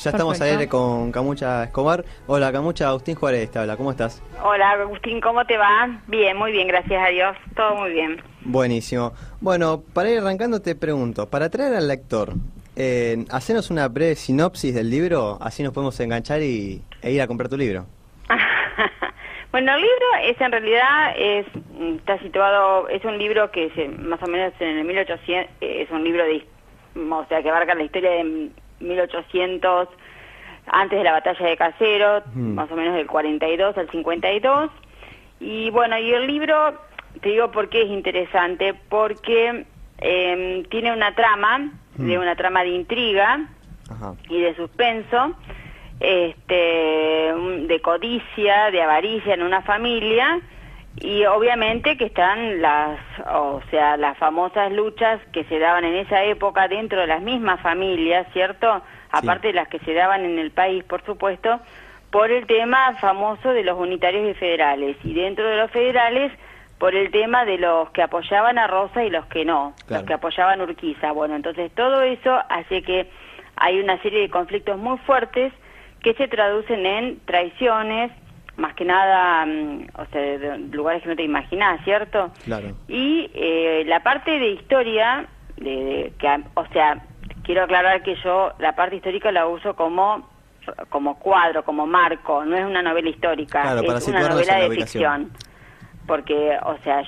Ya estamos al aire con Camucha Escobar. Hola Camucha, Agustín Juárez te habla, ¿cómo estás? Hola Agustín, ¿cómo te va? Bien, muy bien, gracias a Dios, todo muy bien. Buenísimo. Bueno, para ir arrancando te pregunto, para atraer al lector, hacenos una breve sinopsis del libro, así nos podemos enganchar e ir a comprar tu libro. Bueno, el libro está situado, es un libro que más o menos en el 1800, es un libro o sea, que abarca la historia de 1800, antes de la batalla de Caseros, más o menos del 42 al 52. Y bueno, y el libro, te digo por qué es interesante, porque tiene una trama, de intriga. Ajá. Y de suspenso, de codicia, de avaricia en una familia, y obviamente que están las famosas luchas que se daban en esa época dentro de las mismas familias, ¿cierto? Aparte de las que se daban en el país, por supuesto, por el tema famoso de los unitarios y federales, y dentro de los federales por el tema de los que apoyaban a Rosa y los que no, Claro. los que apoyaban a Urquiza. Bueno, entonces todo eso hace que hay una serie de conflictos muy fuertes que se traducen en traiciones, más que nada, de lugares que no te imaginás, ¿cierto? Claro. Y la parte de historia, quiero aclarar que yo la parte histórica la uso como cuadro, como marco, no es una novela histórica, Claro, para es una situarnos novela en la de ubicación. ficción. Porque,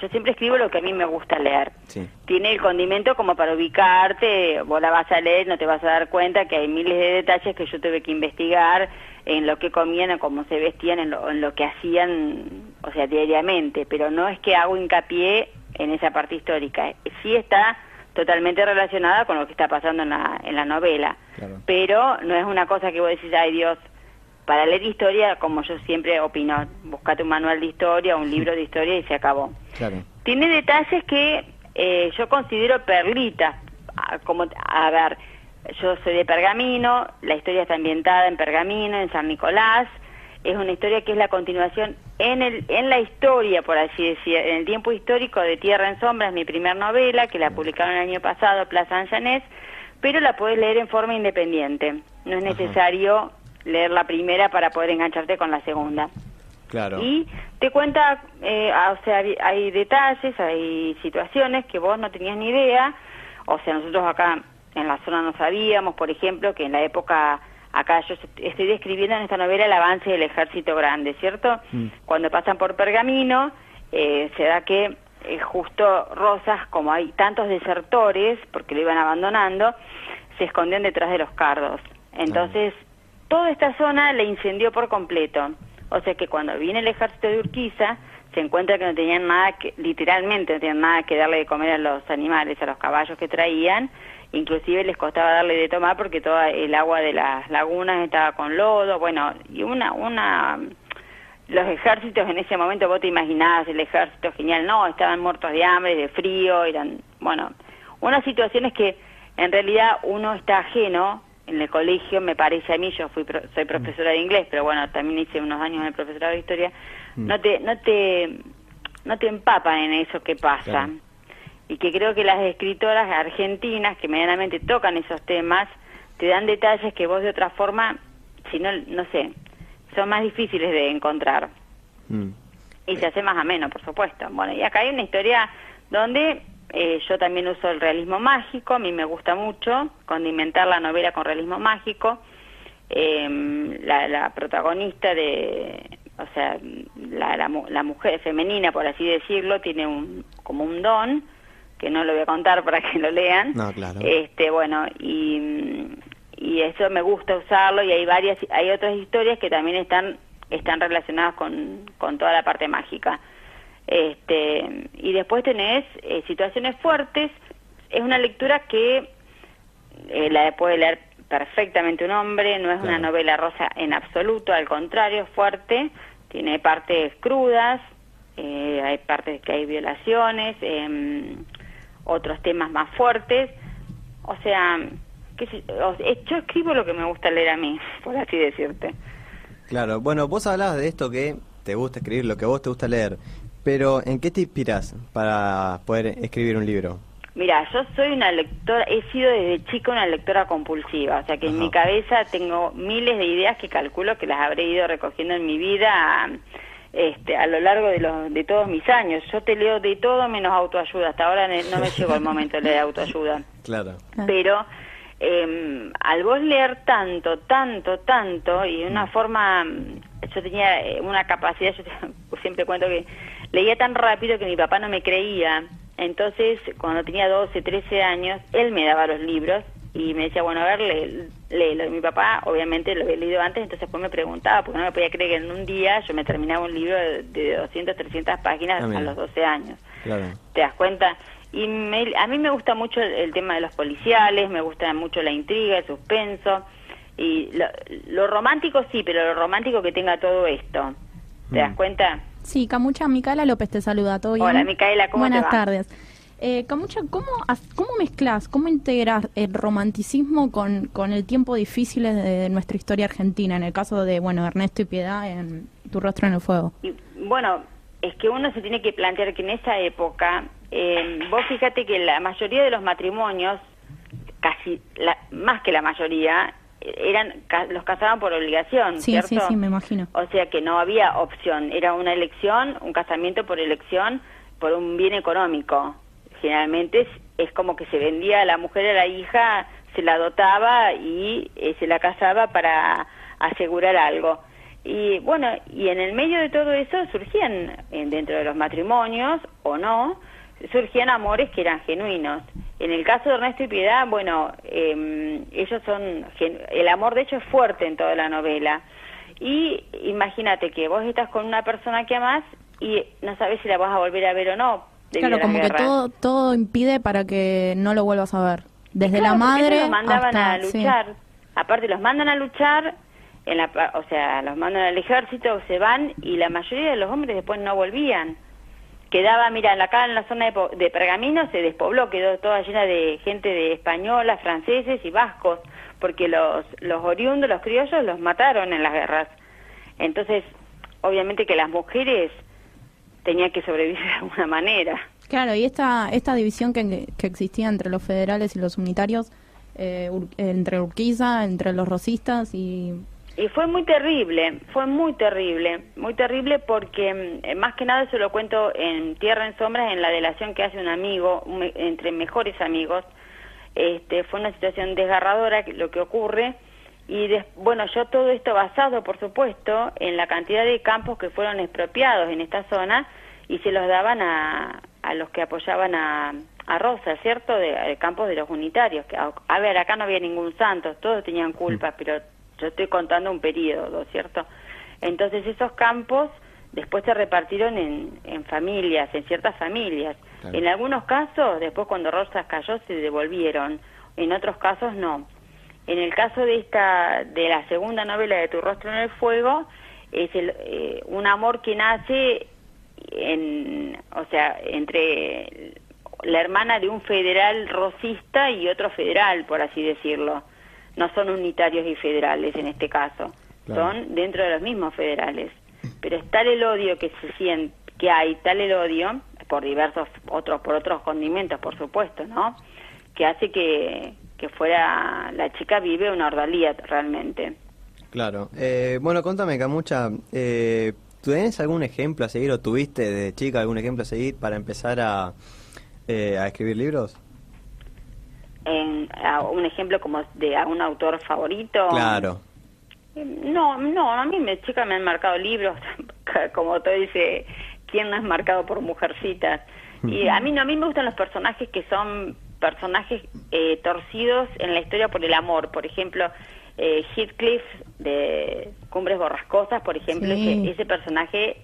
yo siempre escribo lo que a mí me gusta leer. Sí. Tiene el condimento como para ubicarte, vos la vas a leer, no te vas a dar cuenta que hay miles de detalles que yo tuve que investigar en lo que comían, en cómo se vestían, en lo que hacían, diariamente, pero no es que hago hincapié en esa parte histórica. Sí está totalmente relacionada con lo que está pasando en la novela, Claro. pero no es una cosa que vos decís, ay Dios, para leer historia, como yo siempre opino, buscate un manual de historia, un libro de historia y se acabó. Claro. Tiene detalles que yo considero perlitas, a ver, yo soy de Pergamino, la historia está ambientada en Pergamino, en San Nicolás, es una historia que es la continuación en la historia, por así decir, en el tiempo histórico de Tierra en Sombra, es mi primer novela, que la publicaron el año pasado, Plaza Anjanés, pero la podés leer en forma independiente, no es necesario leer la primera para poder engancharte con la segunda. Claro. Y te cuenta, hay detalles, hay situaciones que vos no tenías ni idea, nosotros acá en la zona no sabíamos, por ejemplo, que en la época, acá yo estoy describiendo en esta novela el avance del Ejército Grande, ¿cierto? Cuando pasan por Pergamino, se da que justo Rosas, como hay tantos desertores, porque lo iban abandonando, se esconden detrás de los cardos. Entonces, toda esta zona la incendió por completo. O sea que cuando viene el ejército de Urquiza, se encuentra que no tenían literalmente no tenían nada que darle de comer a los animales, a los caballos que traían, inclusive les costaba darle de tomar porque toda el agua de las lagunas estaba con lodo, bueno, y los ejércitos en ese momento, vos te imaginabas el ejército genial, no, estaban muertos de hambre, de frío, unas situaciones que en realidad uno está ajeno. En el colegio, me parece a mí, yo soy profesora de inglés, pero bueno, también hice unos años en el profesorado de historia, no te empapan en eso que pasa. Claro. Y que creo que las escritoras argentinas que medianamente tocan esos temas, te dan detalles que vos de otra forma, si no sé, son más difíciles de encontrar. Y se hace más ameno, por supuesto. Bueno, y acá hay una historia donde yo también uso el realismo mágico, a mí me gusta mucho condimentar la novela con realismo mágico. La protagonista la mujer femenina, por así decirlo, tiene como un don, que no lo voy a contar para que lo lean. No, claro. Y eso me gusta usarlo, y hay otras historias que también están relacionadas con toda la parte mágica. Y después tenés situaciones fuertes. Es una lectura que la puede leer perfectamente un hombre, no es una novela rosa en absoluto, al contrario, es fuerte, tiene partes crudas, hay partes que hay violaciones, otros temas más fuertes, yo escribo lo que me gusta leer a mí, por así decirte. Claro, bueno, vos hablabas de esto que te gusta escribir, lo que a vos te gusta leer, pero ¿en qué te inspiras para poder escribir un libro? Mira, yo soy una lectora, he sido desde chica una lectora compulsiva, o sea que en mi cabeza tengo miles de ideas que calculo que las habré ido recogiendo en mi vida a lo largo de todos mis años. Yo te leo de todo menos autoayuda, hasta ahora no me llegó el momento de leer autoayuda. Claro. Pero al vos leer tanto, y de una forma, yo tenía una capacidad, siempre cuento que leía tan rápido que mi papá no me creía. Entonces, cuando tenía 12, 13 años, él me daba los libros y me decía, bueno, a ver, léelo. Mi papá, obviamente, lo había leído antes, entonces después me preguntaba, porque no me podía creer que en un día yo me terminaba un libro de 200, 300 páginas a los 12 años. Claro. ¿Te das cuenta? Y a mí me gusta mucho el tema de los policiales, me gusta mucho la intriga, el suspenso, y lo romántico sí, pero lo romántico que tenga todo esto. ¿Te das cuenta? Sí, Camucha, Micaela López te saluda, ¿todo bien? Hola, Micaela, ¿cómo te va? Buenas tardes. Camucha, ¿cómo mezclas, cómo integras el romanticismo con el tiempo difícil de nuestra historia argentina, en el caso de, Ernesto y Piedad en Tu rostro en el fuego? Y, bueno, es que uno se tiene que plantear que en esa época, vos fíjate que la mayoría de los matrimonios, más que la mayoría, los casaban por obligación, sí, ¿cierto? Sí, sí, me imagino. O sea que no había opción, era una elección, un casamiento por elección, por un bien económico. Generalmente es como que se vendía a la mujer, a la hija, se la dotaba y se la casaba para asegurar algo. Y bueno, y en el medio de todo eso surgían, dentro de los matrimonios o no, surgían amores que eran genuinos. En el caso de Ernesto y Piedad, bueno, ellos el amor de hecho es fuerte en toda la novela. Y imagínate que vos estás con una persona que amás y no sabes si la vas a volver a ver o no. Claro, como que todo impide para que no lo vuelvas a ver. Desde claro, la madre los mandaban hasta, a luchar. Sí. Aparte los mandan a luchar, o sea, los mandan al ejército, se van y la mayoría de los hombres después no volvían. Quedaba, mira, acá en la zona de Pergamino se despobló, quedó toda llena de gente de españolas, franceses y vascos, porque los oriundos, los criollos, los mataron en las guerras. Entonces, obviamente que las mujeres tenían que sobrevivir de alguna manera. Claro, y esta división que existía entre los federales y los unitarios, entre Urquiza, entre los rosistas y fue muy terrible porque más que nada se lo cuento en Tierra en Sombras, en la delación que hace un amigo, entre mejores amigos. Fue una situación desgarradora lo que ocurre, y bueno, yo todo esto basado, por supuesto, en la cantidad de campos que fueron expropiados en esta zona y se los daban a los que apoyaban a Rosa, ¿cierto? De campos de los unitarios. A ver, acá no había ningún santo, todos tenían culpa, pero yo estoy contando un periodo, ¿cierto? Entonces esos campos después se repartieron en familias, en ciertas familias. Claro. En algunos casos, después cuando Rosas cayó, se devolvieron. En otros casos, no. En el caso de la segunda novela de Tu rostro en el fuego, es un amor que nace entre la hermana de un federal rosista y otro federal, por así decirlo. No son unitarios y federales en este caso, claro. Son dentro de los mismos federales. Pero es tal el odio que hay tal el odio, por otros condimentos, por supuesto, ¿no? Que hace que fuera, la chica vive una ordalía realmente. Claro. Bueno, contame, Camucha, ¿tú tenés algún ejemplo a seguir o tuviste de chica algún ejemplo a seguir para empezar a escribir libros? Un ejemplo como de un autor favorito. Claro. No, a mí chica me han marcado libros, como todo dice, ¿quién no es marcado por Mujercitas? Y a mí me gustan los personajes que son personajes torcidos en la historia por el amor. Por ejemplo, Heathcliff de Cumbres Borrascosas, por ejemplo, sí. ese personaje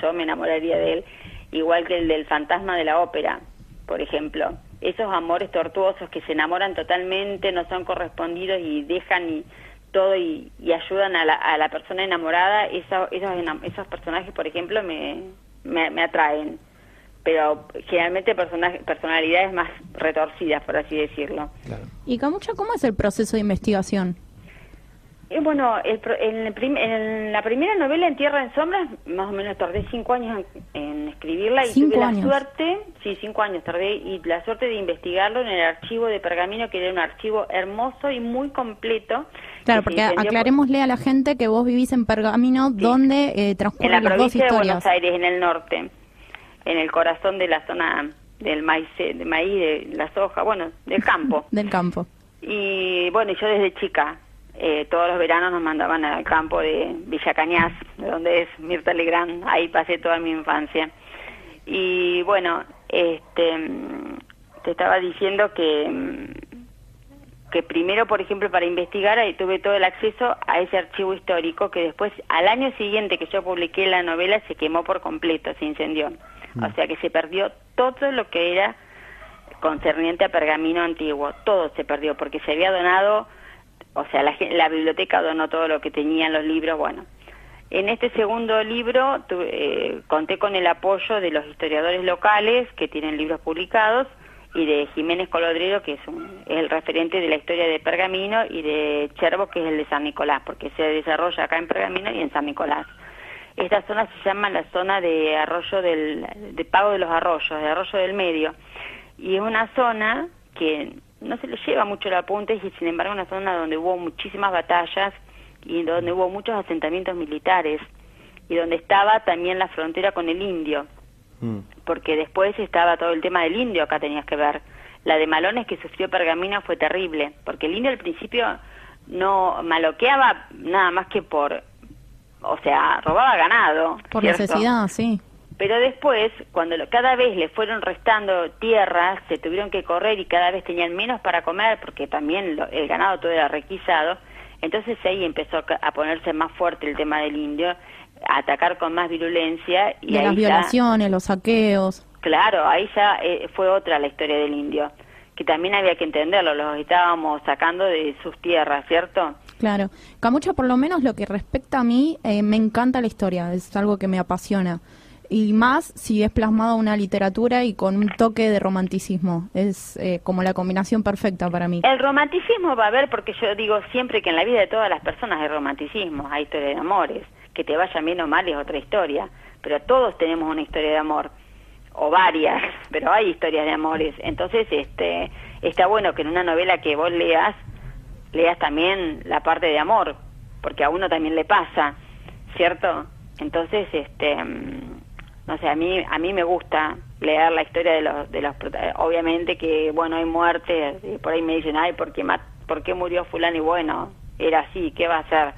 yo me enamoraría de él, igual que el del fantasma de la ópera, por ejemplo. Esos amores tortuosos que se enamoran totalmente, no son correspondidos y dejan todo y ayudan a la persona enamorada, esos personajes, por ejemplo, me atraen. Pero generalmente personalidades más retorcidas, por así decirlo. Claro. Y Camucha, ¿cómo es el proceso de investigación? Bueno, en la primera novela, En Tierra en Sombras, más o menos tardé 5 años en escribirla y tuve la suerte, 5 años tardé, y la suerte de investigarlo en el archivo de Pergamino, que era un archivo hermoso y muy completo. Claro, porque aclarémosle a la gente que vos vivís en Pergamino, sí, donde transcurren las dos historias. En la provincia de Buenos Aires, en el norte, en el corazón de la zona del maíz, de la soja, bueno, del campo. Del campo. Y bueno, yo desde chica, todos los veranos nos mandaban al campo de Villa Cañas, de donde es Mirta Legrand, ahí pasé toda mi infancia. Y bueno, te estaba diciendo que primero, por ejemplo, para investigar, ahí tuve todo el acceso a ese archivo histórico, que después, al año siguiente que yo publiqué la novela, se quemó por completo, se incendió. O sea que se perdió todo lo que era concerniente a Pergamino antiguo, todo se perdió, porque se había donado, o sea, la biblioteca donó todo lo que tenían los libros. Bueno, en este segundo libro conté con el apoyo de los historiadores locales que tienen libros publicados, y de Jiménez Colodrero, que es el referente de la historia de Pergamino, y de Cherbo, que es el de San Nicolás, porque se desarrolla acá en Pergamino y en San Nicolás. Esta zona se llama la zona de Arroyo de Pago de los Arroyos, de Arroyo del Medio, y es una zona que no se le lleva mucho la punta, y sin embargo una zona donde hubo muchísimas batallas y donde hubo muchos asentamientos militares, y donde estaba también la frontera con el indio, porque después estaba todo el tema del indio, acá tenías que ver. La de malones que sufrió Pergamino fue terrible, porque el indio al principio no maloqueaba nada más que o sea, robaba ganado. Por ¿cierto? Necesidad, sí. Pero después, cuando cada vez le fueron restando tierras, se tuvieron que correr y cada vez tenían menos para comer, porque también el ganado todo era requisado, entonces ahí empezó a ponerse más fuerte el tema del indio, a atacar con más virulencia. Y de las violaciones, los saqueos. Claro, ahí ya fue otra la historia del indio, que también había que entenderlo, los estábamos sacando de sus tierras, ¿cierto? Claro. Camucha, por lo menos lo que respecta a mí, me encanta la historia, es algo que me apasiona. Y más si es plasmado una literatura y con un toque de romanticismo. Es como la combinación perfecta para mí. El romanticismo va a haber, porque yo digo siempre que en la vida de todas las personas hay romanticismo, hay historias de amores. Que te vayan bien o mal es otra historia, pero todos tenemos una historia de amor, o varias, pero hay historias de amores. Entonces está bueno que en una novela que vos leas también la parte de amor, porque a uno también le pasa, ¿cierto? Entonces, no sé, a mí me gusta leer la historia de los obviamente que, bueno, hay muertes, y por ahí me dicen, ay, ¿por qué murió fulano? Y bueno, era así, ¿qué va a hacer?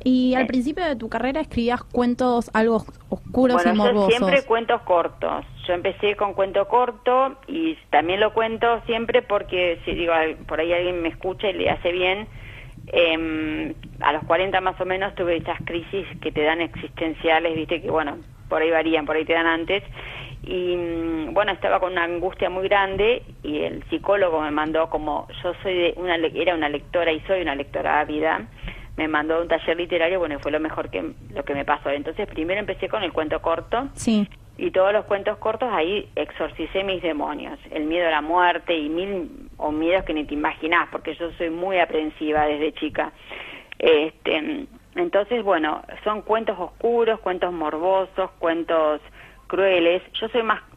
Y al principio de tu carrera escribías cuentos algo oscuros y morbosos. Bueno, yo siempre cuentos cortos. Yo empecé con cuento corto y también lo cuento siempre porque, si digo, por ahí alguien me escucha y le hace bien, a los 40 más o menos tuve esas crisis que te dan existenciales, viste, que bueno, por ahí varían, por ahí te dan antes. Y bueno, estaba con una angustia muy grande y el psicólogo me mandó, como yo era una lectora y soy una lectora ávida, me mandó a un taller literario, bueno, fue lo mejor lo que me pasó. Entonces primero empecé con el cuento corto, sí, y todos los cuentos cortos ahí exorcicé mis demonios, el miedo a la muerte y miedos que ni te imaginás, porque yo soy muy aprensiva desde chica. Entonces, bueno, son cuentos oscuros, cuentos morbosos, cuentos crueles. Yo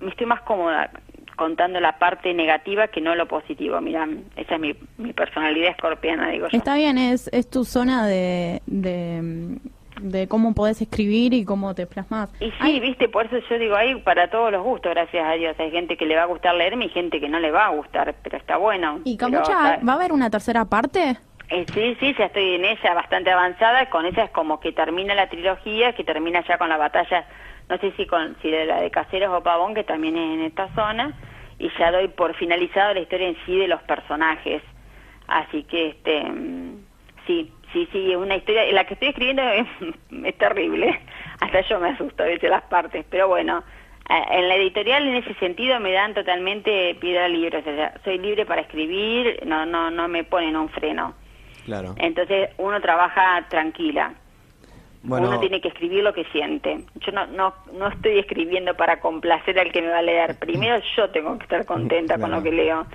me estoy más cómoda contando la parte negativa que no lo positivo. Mira, esa es mi personalidad escorpiana, digo yo. Está bien, es tu zona de cómo podés escribir y cómo te plasmas. Y sí, viste, por eso yo digo, hay para todos los gustos, gracias a Dios. Hay gente que le va a gustar leerme y gente que no le va a gustar, pero está bueno. ¿Y Camucha, va a haber una tercera parte? Sí, ya estoy en ella, bastante avanzada. Con ella es como que termina la trilogía, que termina ya con la batalla, no sé si de la de Caseros o Pavón, que también es en esta zona, y ya doy por finalizado la historia en sí de los personajes. Así que, sí, es una historia, la que estoy escribiendo es terrible, hasta yo me asusto a veces las partes, pero bueno, en la editorial en ese sentido me dan totalmente piedra libre, o sea, soy libre para escribir, no me ponen un freno. Claro. Entonces uno trabaja tranquila. Bueno, uno tiene que escribir lo que siente. Yo no estoy escribiendo para complacer al que me va a leer. Primero yo tengo que estar contenta con lo que leo.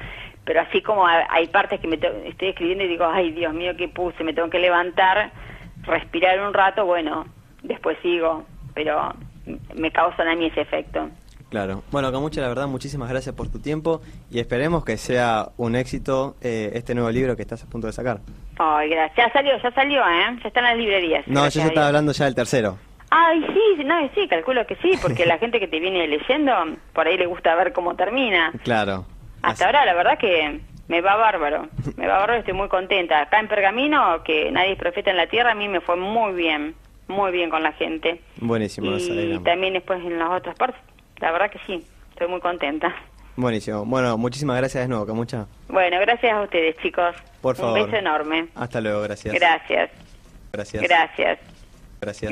pero así como hay partes que estoy escribiendo y digo, ay, Dios mío, ¿qué puse? Me tengo que levantar, respirar un rato, bueno, después sigo, pero me causan a mí ese efecto. Claro. Bueno, Camucha, la verdad, muchísimas gracias por tu tiempo y esperemos que sea un éxito este nuevo libro que estás a punto de sacar. Ay, gracias. Ya salió, ¿eh? Ya está en las librerías. No, yo ya estaba hablando ya del tercero. Ay, sí, no, sí, calculo que sí, porque la gente que te viene leyendo, por ahí le gusta ver cómo termina. Claro. Hasta ahora, la verdad que me va bárbaro, estoy muy contenta. Acá en Pergamino, que nadie es profeta en la tierra, a mí me fue muy bien con la gente. Buenísimo, nos Y alegramos. también después en las otras partes, la verdad que sí, estoy muy contenta. Buenísimo. Bueno, muchísimas gracias de nuevo, Camucha. Bueno, gracias a ustedes, chicos. Por favor. Un beso enorme. Hasta luego, gracias. Gracias. Gracias. Gracias. Gracias. Gracias.